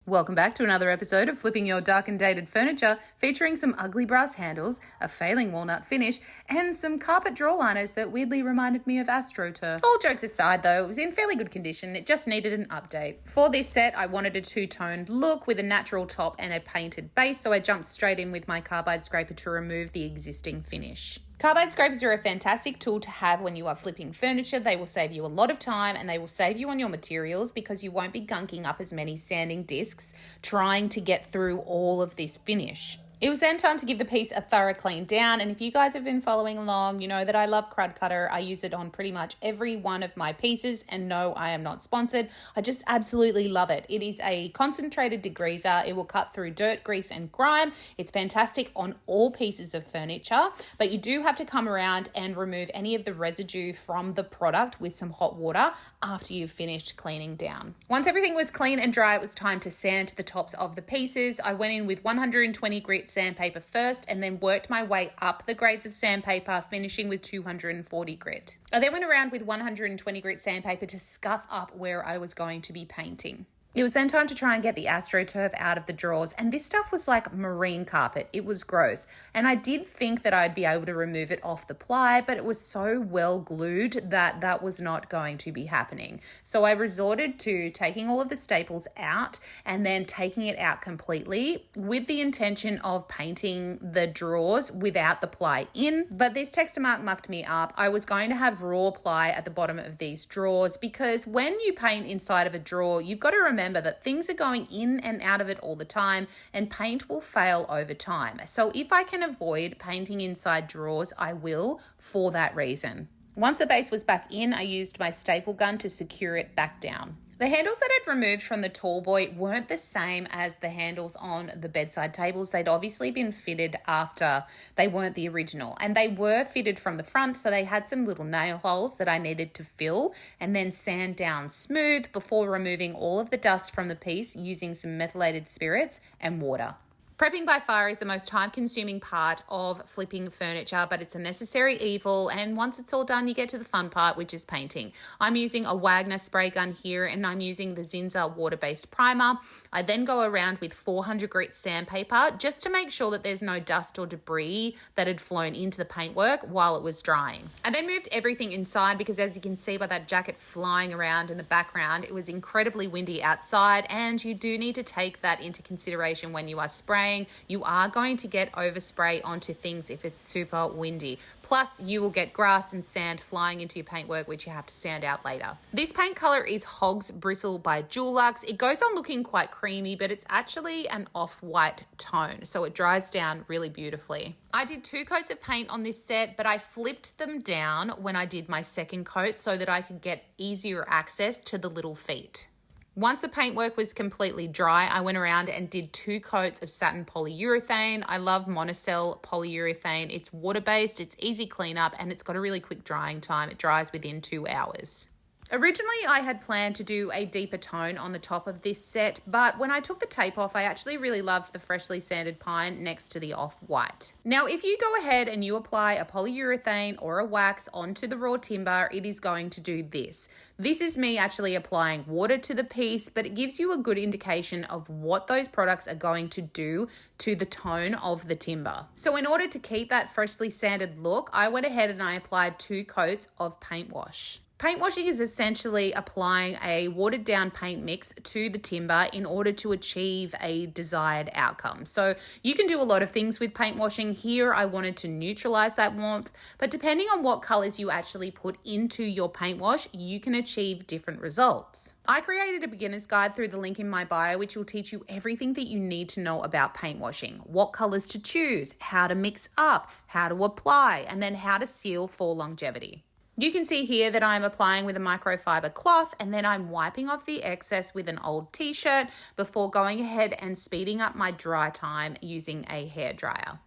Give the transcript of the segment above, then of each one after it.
Welcome back to another episode of Flipping Your Dark and Dated Furniture, featuring some ugly brass handles, a failing walnut finish, and some carpet drawer liners that weirdly reminded me of AstroTurf. All jokes aside though, it was in fairly good condition, it just needed an update. For this set, I wanted a two-toned look with a natural top and a painted base, so I jumped straight in with my carbide scraper to remove the existing finish. Carbide scrapers are a fantastic tool to have when you are flipping furniture. They will save you a lot of time and they will save you on your materials because you won't be gunking up as many sanding discs trying to get through all of this finish. It was then time to give the piece a thorough clean down, and if you guys have been following along, you know that I love Crud Cutter. I use it on pretty much every one of my pieces, and no, I am not sponsored. I just absolutely love it. It is a concentrated degreaser. It will cut through dirt, grease, and grime. It's fantastic on all pieces of furniture, but you do have to come around and remove any of the residue from the product with some hot water after you've finished cleaning down. Once everything was clean and dry, it was time to sand the tops of the pieces. I went in with 120 grit sandpaper first and then worked my way up the grades of sandpaper, finishing with 240 grit. I then went around with 120 grit sandpaper to scuff up where I was going to be painting. It was then time to try and get the AstroTurf out of the drawers, and this stuff was like marine carpet. It was gross, and I did think that I'd be able to remove it off the ply, but it was so well glued that that was not going to be happening. So I resorted to taking all of the staples out and then taking it out completely with the intention of painting the drawers without the ply in. But this texture mark mucked me up. I was going to have raw ply at the bottom of these drawers because when you paint inside of a drawer, you've got to remember that things are going in and out of it all the time and paint will fail over time. So if I can avoid painting inside drawers, I will for that reason. Once the base was back in, I used my staple gun to secure it back down. The handles that I'd removed from the tall boy weren't the same as the handles on the bedside tables. They'd obviously been fitted after they weren't the original, and they were fitted from the front, so they had some little nail holes that I needed to fill and then sand down smooth before removing all of the dust from the piece using some methylated spirits and water. Prepping by fire is the most time-consuming part of flipping furniture, but it's a necessary evil, and once it's all done, you get to the fun part, which is painting. I'm using a Wagner spray gun here, and I'm using the Zinza water-based primer. I then go around with 400 grit sandpaper just to make sure that there's no dust or debris that had flown into the paintwork while it was drying. I then moved everything inside because, as you can see by that jacket flying around in the background, it was incredibly windy outside, and you do need to take that into consideration when you are spraying. You are going to get overspray onto things if it's super windy. Plus, you will get grass and sand flying into your paintwork, which you have to sand out later. This paint color is Hog's Bristle by Dulux. It goes on looking quite creamy, but it's actually an off-white tone, so it dries down really beautifully. I did 2 coats of paint on this set, but I flipped them down when I did my second coat so that I could get easier access to the little feet. Once the paintwork was completely dry, I went around and did 2 coats of satin polyurethane. I love monocell polyurethane. It's water-based, it's easy cleanup, and it's got a really quick drying time. It dries within 2 hours. Originally, I had planned to do a deeper tone on the top of this set, but when I took the tape off, I actually really loved the freshly sanded pine next to the off-white. Now, if you go ahead and you apply a polyurethane or a wax onto the raw timber, it is going to do this. This is me actually applying water to the piece, but it gives you a good indication of what those products are going to do to the tone of the timber. So in order to keep that freshly sanded look, I went ahead and I applied 2 coats of paint wash. Paint washing is essentially applying a watered down paint mix to the timber in order to achieve a desired outcome. So you can do a lot of things with paint washing. Here I wanted to neutralize that warmth, but depending on what colors you actually put into your paint wash, you can achieve different results. I created a beginner's guide through the link in my bio, which will teach you everything that you need to know about paint washing, what colors to choose, how to mix up, how to apply, and then how to seal for longevity. You can see here that I'm applying with a microfiber cloth and then I'm wiping off the excess with an old t-shirt before going ahead and speeding up my dry time using a hairdryer.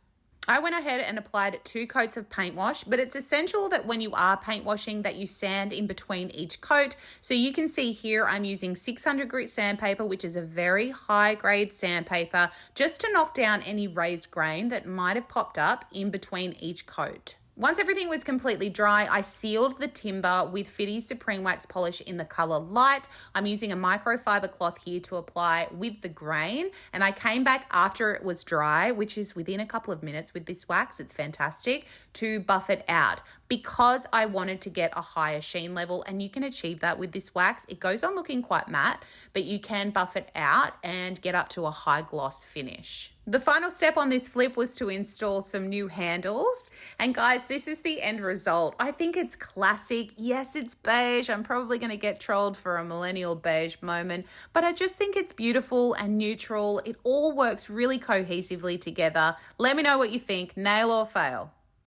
I went ahead and applied 2 coats of paint wash, but it's essential that when you are paint washing that you sand in between each coat. So you can see here I'm using 600 grit sandpaper, which is a very high grade sandpaper, just to knock down any raised grain that might have popped up in between each coat. Once everything was completely dry, I sealed the timber with FIDDES Supreme Wax Polish in the color Light. I'm using a microfiber cloth here to apply with the grain, and I came back after it was dry, which is within a couple of minutes with this wax. It's fantastic, to buff it out because I wanted to get a higher sheen level, and you can achieve that with this wax. It goes on looking quite matte, but you can buff it out and get up to a high gloss finish. The final step on this flip was to install some new handles. And guys, this is the end result. I think it's classic. Yes, it's beige. I'm probably going to get trolled for a millennial beige moment, but I just think it's beautiful and neutral. It all works really cohesively together. Let me know what you think, nail or fail.